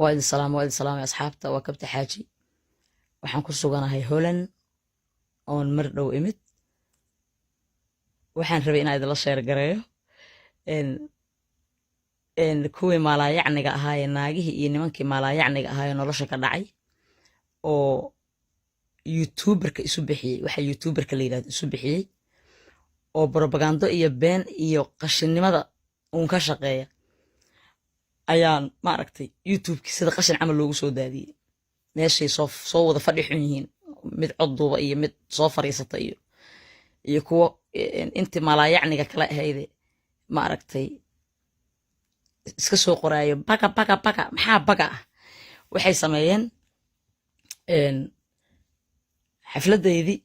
وإد السلام يا أصحابتا وكبت حاجي waxaan ku suganahay Holland oon mar dhow imid waxaan rabay inaan idin la sheer gareeyo kuwii maalaayacniga ahaa naagihii iyo nimankii maalaayacniga ahaa nolosha ka dhacay oo youtuberka isu bixiyay waxa youtuberka la yiraahdo isu bixiyay oo propaganda iyo been iyo qashinnimada uun ka shaqeeya ayaan ma aragtay youtube-ki sida qashin camal loogu soo daadiyay meeshay soo wada fadhi xun yihiin mid cod duuba iyo mid soo fariisata iyo kuwa intii maalaayacniga kala ahayde ma aragtay iska soo qoraayo baga maxaa baga ah waxay sameeyeen xafladeydii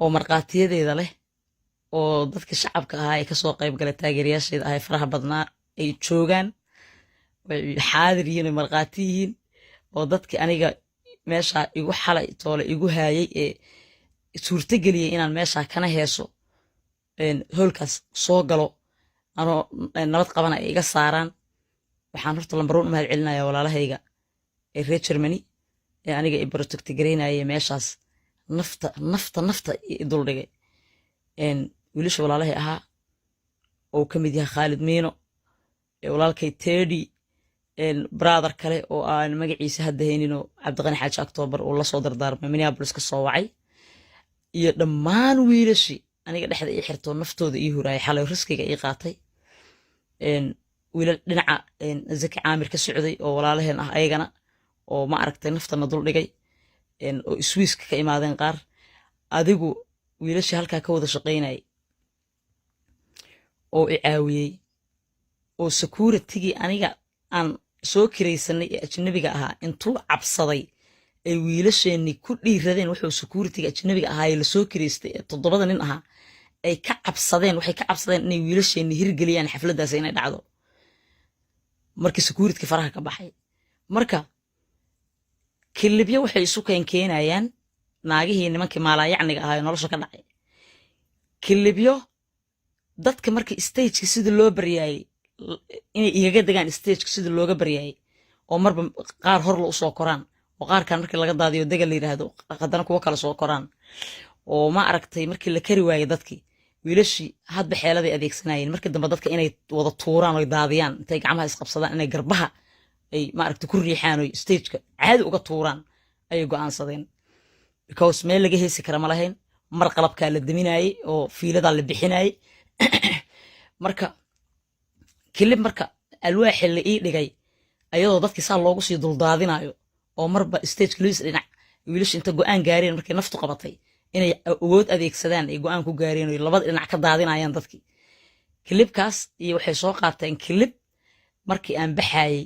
oo marqaatiyadeeda leh oo dadka shacabka ahaa ay kasoo qayb galay taageerayaasheeda ahay faraha badnaa ay joogaan way xaadir yihiin oo marqaati yihiin oo dadkii aniga meesha igu xalay toole igu haayay ee suurta geliyay inaan meesha kana heeso hoolkaas soo galo anoo nabad qabana ay iga saaraan waxaan horta lambaroon u mahad celinayaa walaalahayga ee reer Germany ee aniga i protect gareynayay meeshaas nafta i duldhigay wiilasha walaalahay ahaa oo ka mid yahay Khalid Miino ee walaalkay Teddy brother kale oo aan magaciisa hadda haynin oo Cabdiqani Xaaji October oo la soo dardaarmay Minneapolis ka soo wacay iyo dhammaan wiilashii aniga dhexda ii xirto naftooda ii huraay xalay riskiga ii qaatay wiilal dhinaca Zaki Caamir ka socday oo walaalaheen ah ayagana oo ma aragtay naftana dul dhigay oo Swiss-ka ka imaadeen qaar adigu wiilashii halkaa ka wada shaqeynayay oo i caawiyey oo security-gii aniga aan soo kiraysanay ee ajnabiga ahaa intuu cabsaday ay wiilasheenii ku dhiiradeen wuxuu security-ga ajnabiga ahaa ee la soo kiraystay ee 7 nin ahaa ay ka cabsadeen waxay ka cabsadeen inay wiilasheenii hirgeliyaan xafladaas inay dhacdo markii security faraha ka baxay marka kilibyo waxay isu keenayaan naagihii nimankii maalaayacniga ahaa ee nolosha ka dhacay kilibyo dadka markii stage-ka sida loo baryaayay inay igaga degaan stage-ka sida looga baryaayay oo marba qaar hor la u soo koraan oo qaar kan markii laga daadiyo degal la yiraahdo qadana kuwa kala soo koraan oo ma aragtay markii la kari waayay dadkii wiilashii hadba xeeladay adeegsanayeen markii dambe dadka inay wada tuuraan oo daadiyaan intay gacmaha isqabsadaan inay garbaha ay ma aragtay ku riixaan oo stage-ka caadi uga tuuraan ay go'aansadeen because meel laga heesi kara ma lahayn mar qalabka la daminayay oo fiilada la bixinayay marka kilib marka alwaaxi la ii dhigay ayadoo dadkii saa loogu sii duldaadinayo oo marba stage liis dhinac wiilasha inta go'aan gaareen markii naftu qabatay inay awood adeegsadaan ay go'aan ku gaareen oo labada dhinac ka daadinayaan dadkii kilibkaas iyo waxay soo qaateen kilib markii aan baxayay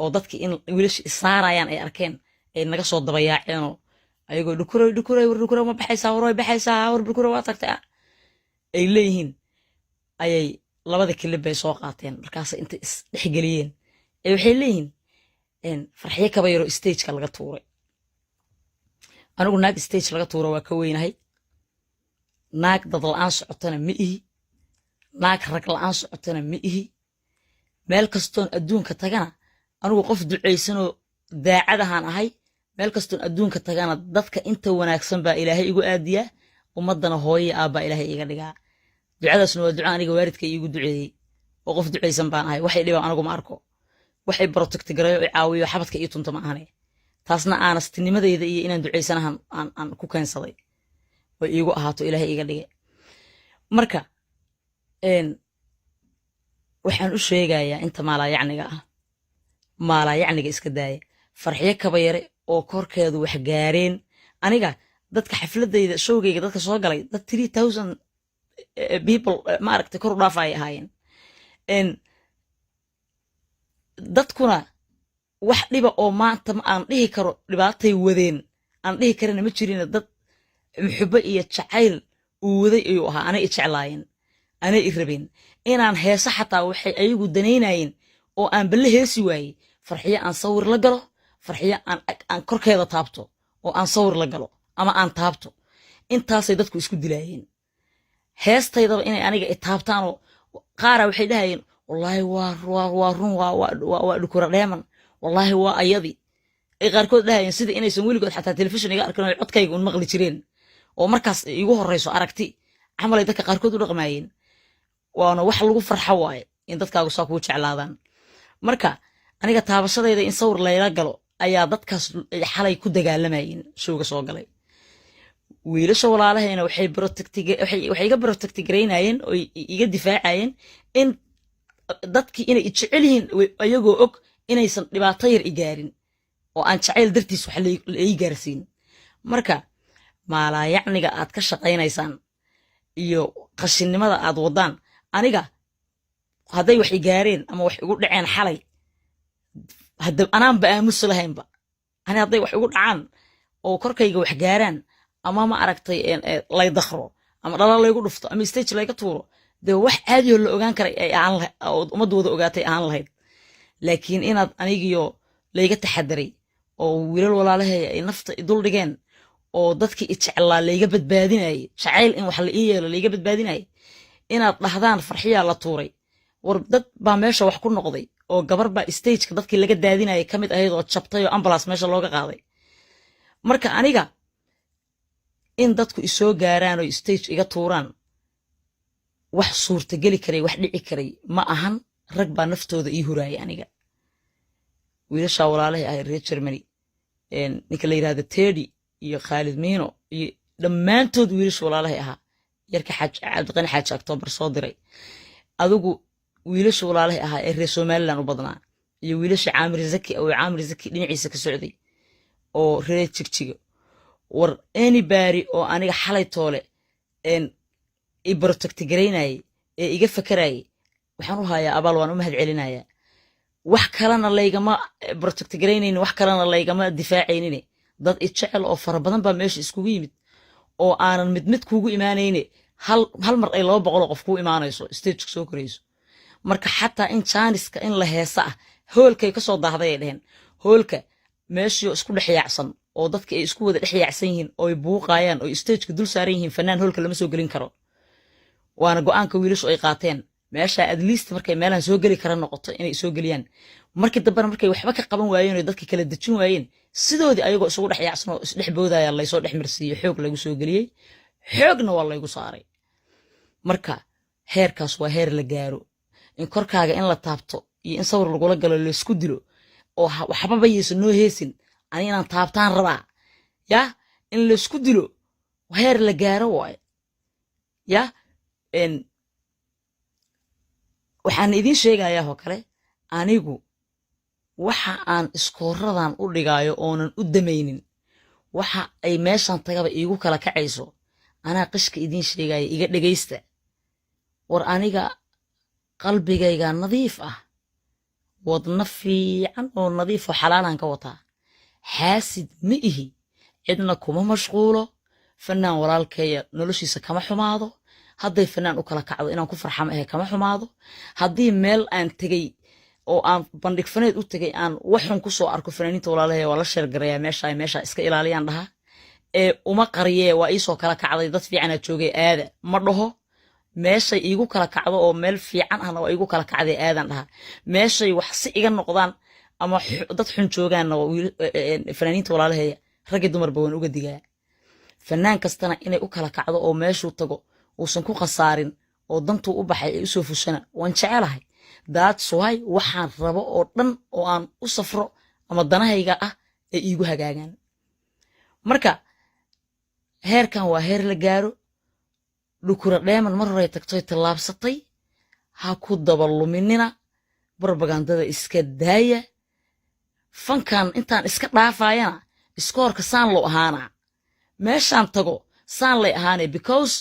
oo dadkii in wiilasha isaarayaan ay arkeen ay naga soo dabayaaceen oo ayagoo dhukuray ma baxaysaa war way baxaysaa war dhukuray waa tagtay ay leeyihiin ayay labada kilib bay soo qaateen markaas inta is dhexgeliyeen ee waxay leeyihiin farxiye kaba yaro stage-ka laga tuuray anigu naag stage laga tuuro waa ka weynahay naag dad la'aan socotana ma ihi naag rag la'aan socotana ma ihi meel kastoon adduunka tagana anigu qof ducaysanoo daacadahan ahay meel kastoon adduunka tagana dadka inta wanaagsan baa ilaahay igu aadiyaa ummadana hooyo aabba ilaahay iga dhigaa ducadaasna waa duco aniga waalidka iigu duceeyey oo qof ducaysan baan ahay waxay dhibaan anigu ma arko waxay protect gareeyo i caawiyo xabadka ii tunta ma ahane taasna aanastinimadeyda iyo inaan ducaysanahan aan ku keensaday way iigu ahaato ilaahay iga dhigay marka waxaan u sheegayaa inta maalaayacniga ah maalaayacniga iska daaya farxiyo kaba yare oo korkeedu wax gaareen aniga dadka xafladeyda showgayga dadka soo galay dad 3000 people ma aragtay kor u dhaafay ahaayeen dadkuna wax dhiba oo maanta ma aan dhihi karo dhibaatay wadeen aan dhihi karana ma jirin dad muxubba iyo jacayl uu waday ayuu ahaa anay i jeclaayeen anay i rabeen inaan heesa xataa waxay ayagu danaynayeen oo aan balle heesi waayey farxiyo aan sawir la galo farxiyo aan korkeeda taabto oo aan sawir la galo ama aan taabto intaasay dadku isku dilaayeen heestaydaba inay aniga i taabtaanoo qaara waxay dhahayeen wallaahi waa run waa dhukura dheeman والله هو أيضي qaarkood dhahayeen sida inaysan weligood xataa telefishin iga arkin oo codkayga un maqli jireen oo markaas igu horeyso aragti camal ay dadka qaarkood u dhaqmaayeen waana wax lagu farxo waaye in dadkaagu saa kuu jeclaadaan marka aniga taabashadayda in sawir layla galo ayaa dadkaas xalay ku dagaalamayeen showga soo galay wiilasha walaalahayna waxay iga protectigareynayeen oo iga difaacayeen in dadkii inay jecel yihiin ayagoo og inaysan dhibaato yar i gaarin oo aan jacayl dartiis wax la ii gaarsiin marka maalaayacniga aad ka shaqaynaysaan iyo qashinnimada aad wadaan aniga hadday wax i gaareen ama wax igu dhaceen xalay anaanba aamusi lahaynba ani hadday wax igu dhacaan oo korkayga wax gaaraan ama ma aragtay lay dakhro ama dhala laygu dhufto ama stage layga tuuro dee wax caadiyoo la ogaan karay ay aan ummadda wada ogaatay aan lahayd laakiin inaad anigiyo layga taxadaray oo wiilal walaalahay ay nafta idul dhigeen oo dadkii i jeclaa layga badbaadinayay jacayl in wax la ii yeelo layga badbaadinayay inaad dhahdaan farxiyaa la tuuray war dad baa meesha wax ku noqday oo gabar baa stageka dadkii laga daadinayay ka mid ahayd oo jabtay oo ambulance meesha looga qaaday marka aniga in dadku isoo gaaraan oo stage iga tuuraan wax suurtageli karay wax dhici karay ma ahan rag baa naftooda ii huraayay aniga wiilasha walaalahay ahay reer Germany ninka la yiraahdo Teddy iyo Khalid Miino iyo dhammaantood wiilasha walaalahay ahaa yarka Cabdiqani Xaaji October soo diray adigu wiilasha walaalahay ahaa ee reer Somaliland u badnaa iyo wiilasha Caamir Zaki dhinaciisa ka socday oo reer Jigjiga war anybody oo aniga xalay toole i protectigareynayay ee iga fakarayay waxaan u hayaa abaal waan u mahad celinayaa wax kalena laygama protectigareynayn wax kalena laygama difaacaynin dad i jecel oo fara badan baa meesha iskugu yimid oo aanan mid kuugu imaanayne hal mar ay 200 qof ku imaanayso stage soo korayso marka xataa in jaaniska in la heesa ah hoolkay ka soo daahday ay dhaheen hoolka meeshiyo isku dhaxyaacsan oo dadka ay isku wada dhaxyaacsan yihiin oo ay buuqayaan oo stageka dul saaran yihiin fanaan hoolka lama soo gelin karo waana go'aanka wiilashu ay qaateen meesha at least markay meelan soo gali kara noqoto inay soo galiyaan markii dambe markay waxba ka qaban waayeen oo dadka kala dajin waayeen sidoodii ayagoo isugu dhaxyaacsan oo isdhex boodaya la soo dhex marsiiyay xoog lagu soo galiyay xoogna waa lagu saaray marka heerkaas waa heer la gaaro in korkaaga in la taabto iyo in sawir lagu la galo la isku dilo oo waxba bayaysan noo heesin ani inaan taabtaan rabaa ya in la isku dilo heer la gaaro waay ya waxaan idin sheegayaa oo kale anigu waxa aan iskooradan u dhigaayo oonan u damaynin waxa ay meeshan tagaba iigu kala kacayso anaa qishka idin sheegaya iga dhagaysta war aniga qalbigayga nadiif ah wadna fiican oo nadiif oo xalaalan ka wataa xaasid ma ihi cidna kuma mashquulo fanaan walaalkeeya noloshiisa kama xumaado hadday fanaan u kala kacdo inaan ku farxamo kama xumaado haddii meel aan tegey oo aan bandhig faneed u tegey aan waxun ku soo arko fanaaniinta walaalahay waa la sheergarayaa meesha iska ilaaliyaan dhaha uma qariyee waa iisoo kala kacday dad fiicanaa joogay aada ma dhaho meeshay iigu kala kacdo oo meel fiican ahna waa iigu kala kacday aadan dhaha meeshay wax si iga noqdaan ama dad xun joogaanna fanaaniinta walaalahay raggi dumarba waan uga digaa fanaan kastana inay u kala kacdo oo meeshuu tago uusan ku khasaarin oo dantuu u baxay ay usoo fushana waan jecelahay that's why waxaan rabo oo dhan oo aan u safro ama danahayga ah ay iigu hagaagaan marka heerkan waa heer la gaaro dhukura dheeman mar hore tagtoy tallaabsatay ha ku dabaluminina barbagandada iska daaya fankan intaan iska dhaafayana iskoorka saan loo ahaanaa meeshaan tago saan lay ahaanay because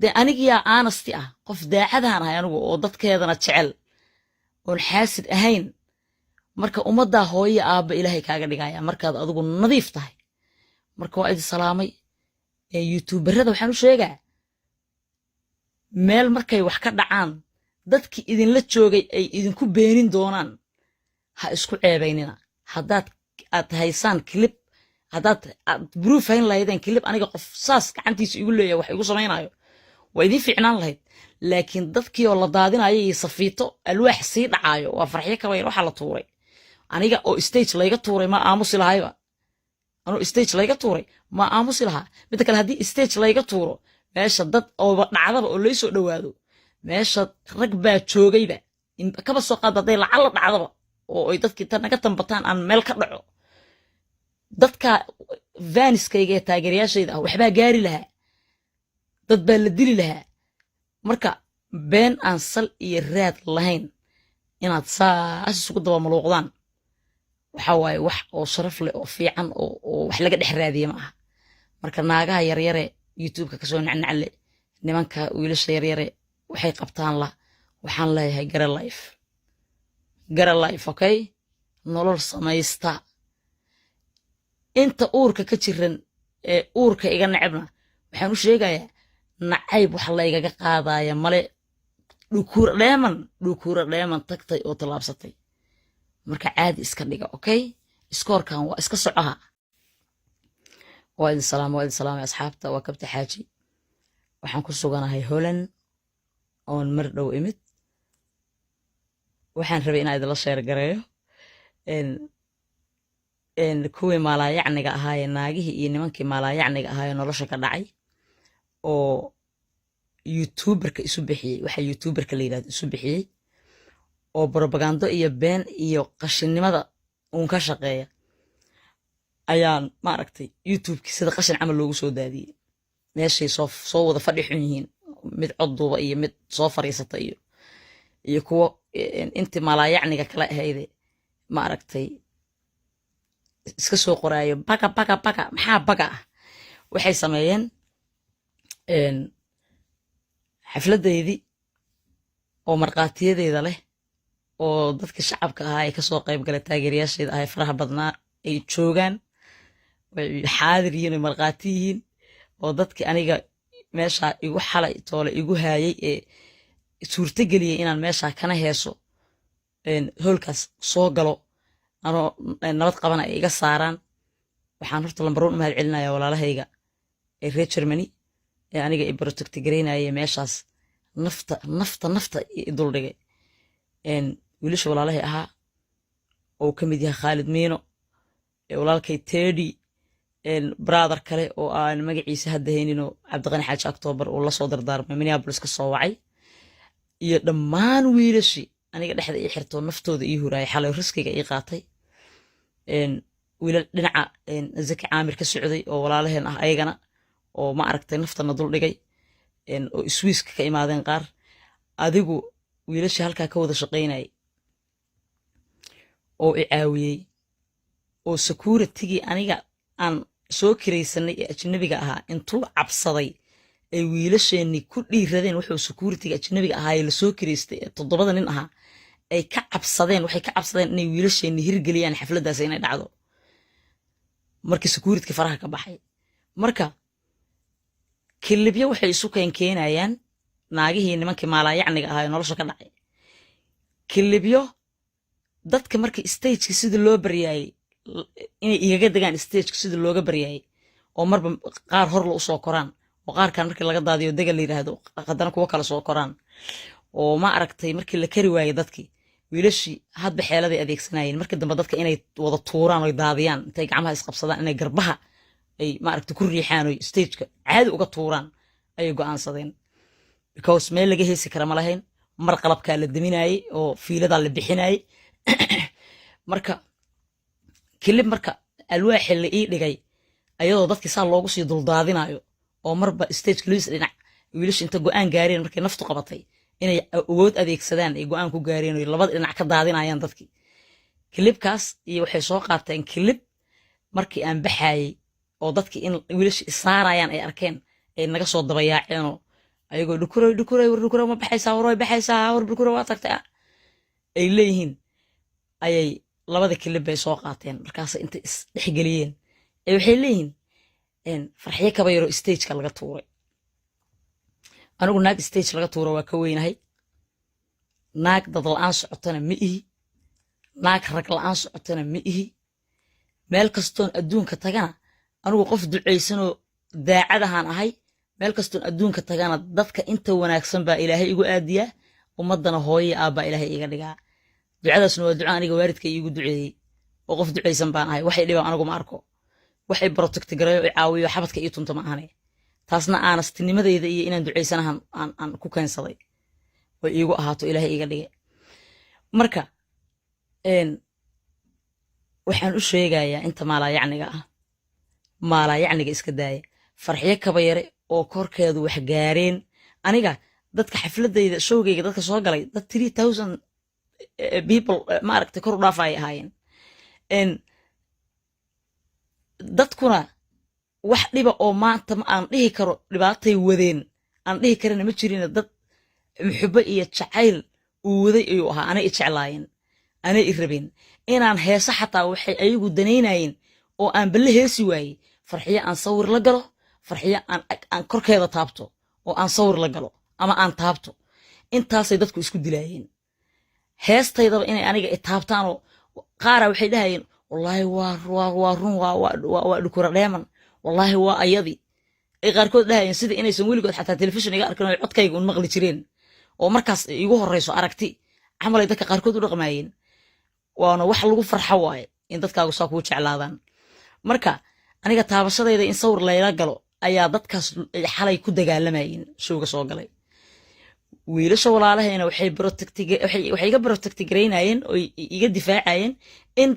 de anigiyaa aanasti ah qof daacadaan ahay anigu oo dadkeedana jecel oon xaasid ahayn marka ummaddaa hooyo aabba ilaahay kaaga dhigaya markaad adigu nadiif tahay marka waa idin salaamay youtuberada waxaan u sheegaa meel markay wax ka dhacaan dadkii idinla joogay ay idinku beenin doonaan ha isku ceebaynina haddaad haysaan clip haddaad proof hayn lahaydeen clip aniga qof saas gacantiisa igu leeyahay wax igu samaynayo waa idin fiicnaan lahayd laakiin dadkii oo la daadinayo iyo safiito alwaax sii dhacaayo waa farxiyo kabayr waxa la tuuray aniga oo stage layga tuuray ma aamusi lahayba anoo stage layga tuuray ma aamusi lahaa midda kale haddii stage layga tuuro meesha dad ooba dhacdaba oo laysoo dhowaado meesha rag baa joogayba kaba soo qaada hadday lacalla dhacdaba oo ay dadkii tan naga tambataan aan meel ka dhaco dadka vaniskayga ee taageerayaashayda ah waxbaa gaari lahaa dad baa la dili lahaa marka been aan sal iyo raad lahayn inaad saas isugu daba maluuqdaan waxaa waaye wax oo sharaf leh oo fiican oo wax laga dhex raadiye ma aha marka naagaha yaryare youtubeka kasoo nacnacle nimanka wiilasha yaryare waxay qabtaan la waxaan leeyahay gara life okay nolol samaysta inta uurka ka jiran ee uurka iga necebna waxaan u sheegayaa nacayb wax laygaga qaadaya male dhukuura dheeman tagtay oo tallaabsatay marka caadi iska dhiga okay iskoorkan waa iska socoha waa idin salaamay asxaabta waa kabta xaaji waxaan ku suganahay Holland oon mar dhow imid waxaan rabay inaan idinla sheer gareeyo kuwii maalaayacniga ahaayee naagihii iyo nimankii maalaayacniga ahaayee nolosha ka dhacay oo youtuberka isu bixiyey waxa youtuberka la yidhahdo isu bixiyey oo propagando iyo been iyo qashinnimada uun ka shaqeeya ayaan maaragtay youtubekii sida qashin camal loogu soo daadiyey meeshay soo wada fadhi xun yihiin mid codduuba iyo mid soo fariisata iyo kuwo intii maalaayacniga kala ahayde maaragtay iska soo qoraayo baga maxaa baga ah waxay sameeyeen xafladeydii oo marqaatiyadeeda leh oo dadka shacabka ahaa ay kasoo qayb galay taageerayaasheeda ahay faraha badnaa ay joogaan way xaadir yihiin oo marqaati yihiin oo dadkii aniga meesha igu xalay toole igu haayay ee suurto geliyey inaan meesha kana heeso hoolkaas soo galo anoo nabad qabana ay iga saaraan waxaan horta lambaroon u mahad celinaya walaalahayga ee reer Germany ee aniga i protect gareynaya meeshaas nafta i duldhigay wiilasha walaalahay ahaa oo ka mid yahay Khalid Miino ee walaalkay Teddy brother kale oo aan magaciisa hadda hayninoo Cabdiqani Xaaji October oo la soo dardaarmay Minneapolis ka soo wacay iyo dhammaan wiilashii aniga dhexda ii xirtoo naftooda ii huraayay xalay riskiga ii qaatay wiilal dhinaca Zaki Caamir ka socday oo walaalaheen ah ayagana oo ma aragtay naftana dul dhigay oo Swiss ka imaadeen qaar adigu wiilasha halkaa ka wada shaqaynayay oo i caawiyey oo security-gii aniga aan soo kiraysanay ee ajnabiga ahaa intuu cabsaday ay wiilasheenni ku dhiiradeen wuxuu security-ga ajnabiga ahaa ee lasoo kiraystay ee 7 nin ahaa ay ka cabsadeen waxay ka cabsadeen inay wiilasheenni hirgeliyaan xafladdaas inay dhacdo markii security-ga faraha ka baxay marka kilibyo waxay isu keenayaan naagihii nimankii maalaayacniga ahaa ee nolosha ka dhacay kilibyo dadka markii stageka sida loo baryaayay inay igaga degaan stageka sida looga baryaayay oo marba qaar hor la usoo koraan oo qaarkan markii laga daadiyo dega la yidhaahdo haddana kuwo kale soo koraan oo ma aragtay markii la kari waayey dadkii wiilashii hadba xeeladay adeegsanayeen markii dambe dadka inay wada tuuraan oo daadiyaan intay gacmaha isqabsadaan inay garbaha ay ma aragtay ku riixaan oo stageka caadi uga tuuraan ayay go'aansadeen because meel laga heesi kara ma lahayn mar qalabkaa la daminayay oo fiiladaa la bixinayay marka kilib marka alwaaxi la ii dhigay ayadoo dadkii saa loogu sii duldaadinayo oo marba stageka luis dhinac wiilasha inta go'aan gaareen markay naftu qabatay inay awood adeegsadaan ay go'aan ku gaareen oo labada dhinac ka daadinayaan dadkii kilibkaas iyo waxay soo qaateen kilib markii aan baxayay oo dadkii in wiilasha isaarayaan ay arkeen ay naga soo dabayaaceenoo ayagoo dhukuray ma baxaysaa war way baxaysaa war dhukura waa tagtay ay leeyihiin ayay labada kilib bay soo qaateen markaas inta is dhexgeliyeen ay waxay leeyihiin farxiye kaba yaroo stageka laga tuuray anigu naag stage laga tuuro waa ka weynahay naag dad la'aan socotana ma ihi naag rag la'aan socotana ma ihi meel kastoon adduunka tagana anigu qof ducaysanoo daacadahaan ahay meel kastoon adduunka tagana dadka inta wanaagsan baa ilaahay igu aadiyaa ummadana hooye aabbaa ilaahay iga dhigaa ducadaasna waa duca aniga waalidka iigu duceeyey oo qof ducaysan baan ahay waxay dhibaan anigu ma arko waxay protect gareeyo oo caawiyo xabadka iyo tunta ma ahane taasna aanastinimadeyda iyo inaan ducaysanahan aan ku keensaday way iigu ahaato ilaahay iga dhigay marka waxaan u sheegayaa inta maalayacniga ah maalayacniga iska daaya farxiyo kaba yare oo korkeedu wax gaareen aniga dadka xafladayda showgayga dadka soo galay dad 3000 people ma aragtay kor u dhaafay ahaayeen dadkuna wax dhiba oo maanta ma aan dhihi karo dhibaatay wadeen aan dhihi karana ma jirin dad muxubbo iyo jacayl uu waday ayuu ahaa anay jeclaayeen anay rabeen inaan heesa xataa waxay ayagu danaynayeen oo aan balle heesi waayey farxiyo aan sawir la galo farxiyo aan korkeeda taabto oo aan sawir la galo ama aan taabto intaasay dadku isku dilaayeen heestaydaba inay aniga taabtaanoo qaara waxay dhahayeen wallaahi waa run waa dhukura dheeman wallaahi waa ayadii ay qaarkood dhahayeen sida inaysan weligood xataa telefishin iga arkin oo codkayga un maqli jireen oo markaas igu horreyso aragti camalay dadka qaarkood u dhaqmaayeen waana wax lagu farxo waaye in dadkaagu saa kuu jeclaadaan marka aniga taabashadayda in sawir layla galo ayaa dadkaas xalay ku dagaalamayeen showga soo galay wiilasha walaalahayna waxay iga protect garaynayeen oo iga difaacayeen in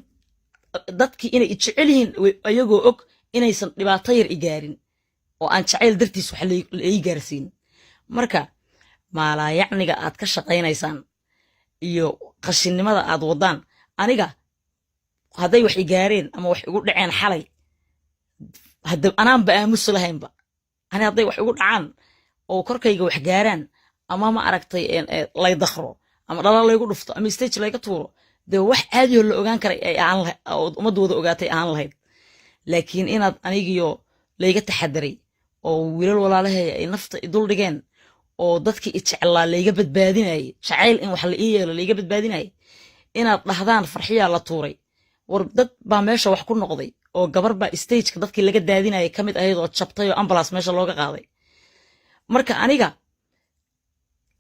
dadkii inay jecel yihiin ayagoo og inaysan dhibaato yar i gaarin oo aan jacayl dartiis wax lai gaarsiin marka maalayacniga aad ka shaqaynaysaan iyo qashinnimada aad wadaan aniga hadday wax i gaareen ama wax igu dhaceen xalay anaanba aamusi lahaynba ani hadday wax igu dhacaan oo korkayga wax gaaraan ama ma aragtay lay dakhro ama dhala laygu dhufto ama stage layga tuuro dee wax caadiyo la ogaan karay ay ahaan lahayd ummadda wada ogaatay ahaan lahayd laakiin inaad anigiyo layga taxadaray oo wiilal walaalahay ay nafta i dul dhigeen oo dadkii i jeclaa layga badbaadinayay jacayl in wax la ii yeelo layga badbaadinayay inaad dhahdaan farxiyaa la tuuray war dad baa meesha wax ku noqday oo gabar baa stageka dadkii laga daadinayay ka mid ahayd oo jabtay oo ambulance meesha looga qaaday marka aniga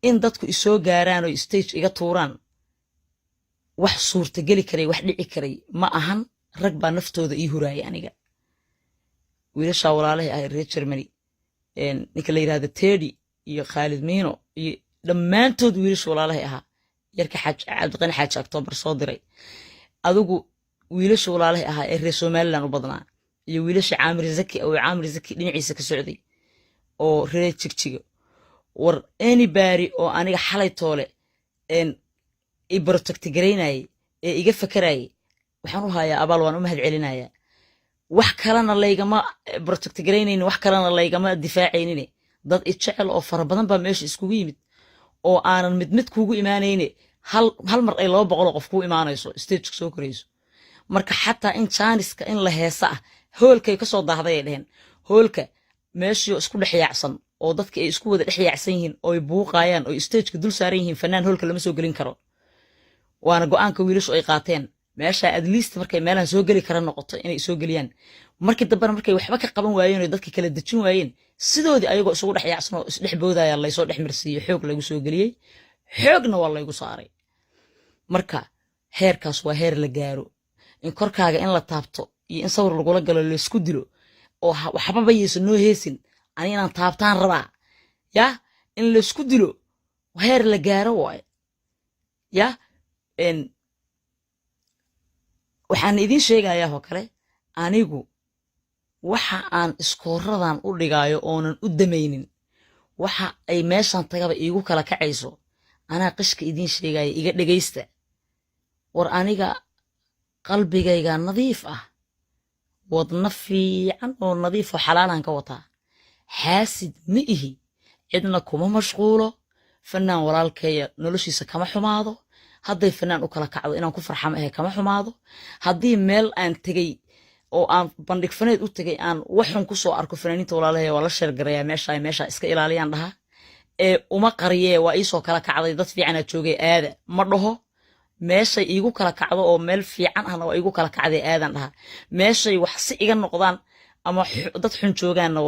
in dadku isoo gaaraan oo stage iga tuuraan wax suurtageli karay wax dhici karay ma ahan rag baa naftooda ii huraayay aniga wiilasha walaalahay ah reer Germany ninka la yiraahdo Teddy iyo Khalid Miino iyo dhammaantood wiilasha walaalahay ahaa yarka Cabdiqani Xaaji October soo diray adigu wiilasha walaalahay ahaa ee reer Somaliland u badnaa iyo wiilasha Caamir Zaki dhinaciisa ka socday oo reer Jigjiga war anybody oo aniga xalay toole i protect garaynayay ee iga fakarayay waxaan u hayaa abaal waan u mahad celinayaa wax kalena laygama protect garaynaynin wax kalena laygama difaacaynin dad i jecel oo fara badan baa meesha iskugu yimid oo aanan mid kuugu imaanayne hal mar ay 200 qof kuu imaanayso stage soo korayso marka xataa in jaaniska in la heesa ah hoolkay ka soo daahday ay dhaheen hoolka meeshii isku dhex yaacsan oo dadka ay isku wada dhex yaacsan yihiin oo ay buuqayaan oo stageka dul saaran yihiin fanaan hoolka lama soo gelin karo waana go'aanka wiilashu ay qaateen meesha at least markay meelaan soo geli kara noqoto inay soo geliyaan markii dambana markay waxba ka qaban waayeen oo dadka kala dejin waayeen sidoodii ayagoo isugu dhex yaacsan oo isdhex boodaya laysoo dhex marsiiyey xoog lagu soo geliyey xoogna waa laygu saaray marka heerkaas waa heer la gaaro in korkaaga in la taabto iyo in sawir lagula galo laysku dilo oo waxbaba yeeso noo heesin ani inaan taabtaan rabaa ya in laysku dilo heer la gaaro waay ya waxaan idin sheegayaa oo kale anigu waxa aan iskooradan u dhigaayo oonan u damaynin waxa ay meeshan tagaba iigu kala kacayso anaa qishka idin sheegaya iga dhagaysta war aniga qalbigayga nadiif ah wadna fiican oo nadiif oo xalaalan ka wataa xaasid ma ihi cidna kuma mashquulo fanaan walaalkeeya noloshiisa kama xumaado hadday fanaan u kala kacdo inaan ku farxamo ahe kama xumaado haddii meel aan tegey oo aan bandhig faneed u tegay aan waxun ku soo arko fanaaniinta walaalahay waa la sheergarayaa meesha iska ilaaliyaan dhaha uma qariyee waa iisoo kala kacday dad fiicanaa joogay aada ma dhaho meeshay iigu kala kacdo oo meel fiican ahna waa iigu kala kacday aadan dhaha meeshay wax si iga noqdaan ama dad xun joogaanna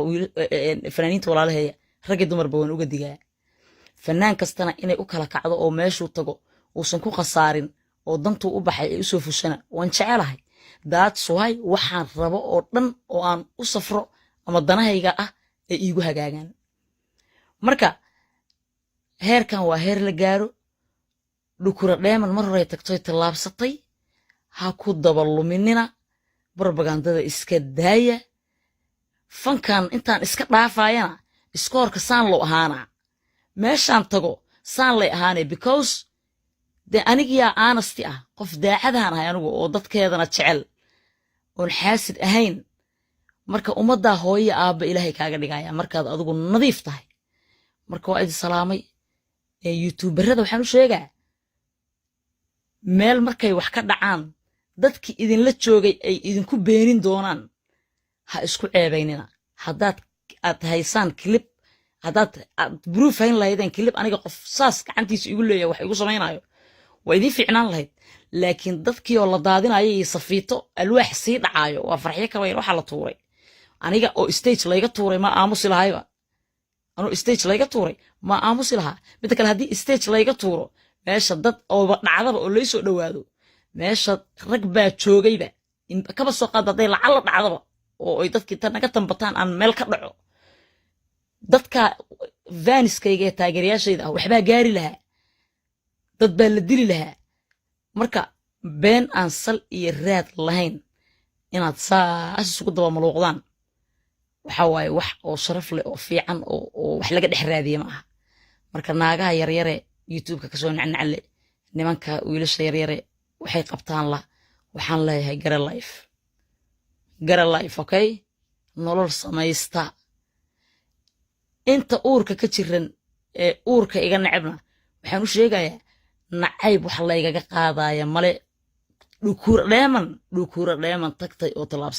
fanaaniinta walaalahay ragga dumarba waan uga digaa fanaan kastana inay u kala kacdo oo meeshuu tago uusan ku khasaarin oo dantuu u baxay ay usoo fushana waan jecelahay that's why waxaan rabo oo dhan oo aan u safro ama danahayga ah ee iigu hagaagaan marka heerkan waa heer la gaaro dhukura dheeman mar hore tagtoy tallaabsatay ha ku daba luminina propagandada iska daaya fankan intaan iska dhaafayana iskoorka saan loo ahaana meeshaan tago saan lay ahaanay because de anigiyaa aanasti ah qof daacadahan ahay anigu oo dadkeedana jecel oon xaasid ahayn marka ummaddaa hooyo aabba ilaahay kaaga dhigaya markaad adigu nadiif tahay marka waa idin salaamay youtuberada waxaan u sheegaa meel markay wax ka dhacaan dadkii idinla joogay ay idinku beenin doonaan ha isku ceebaynina haddaad aad haysaan kilib haddaad proof hayn lahaydeen kilib aniga qof saas gacantiisa igu leeyahay wax igu samaynayo waa idiin fiicnaan lahayd laakiin dadkii oo la daadinayo iyo safiito alwaax sii dhacaayo waa farxyo kabayr waxaa la tuuray aniga oo stage layga tuuray ma aamusi lahayba anuu stage layga tuuray ma aamusi lahaa midda kale haddii stage layga tuuro meesha dad ooba dhacdaba oo laysoo dhowaado meesha rag baa joogayba kaba soo qaada hadday lacalla dhacdaba oo ay dadkii tan naga tambataan aan meel ka dhaco dadka vaniskayga ee taageerayaashayda ah waxbaa gaari lahaa dad baa la dili lahaa marka been aan sal iyo raad lahayn inaad saas isugu daba maluuqdaan waxa waaye wax oo sharaf leh oo fiican oo wax laga dhex raadiye ma aha marka naagaha yaryare youtubeka kasoo nacnacle nimanka wiilasha yaryare waxay qabtaan la waxaan leeyahay gara life okay nolol samaysta inta uurka ka jiran ee uurka iga necebna waxaan u sheegayaa nacayb wax laygaga qaadaya male dhukura dheeman tagtay oo tallaabsan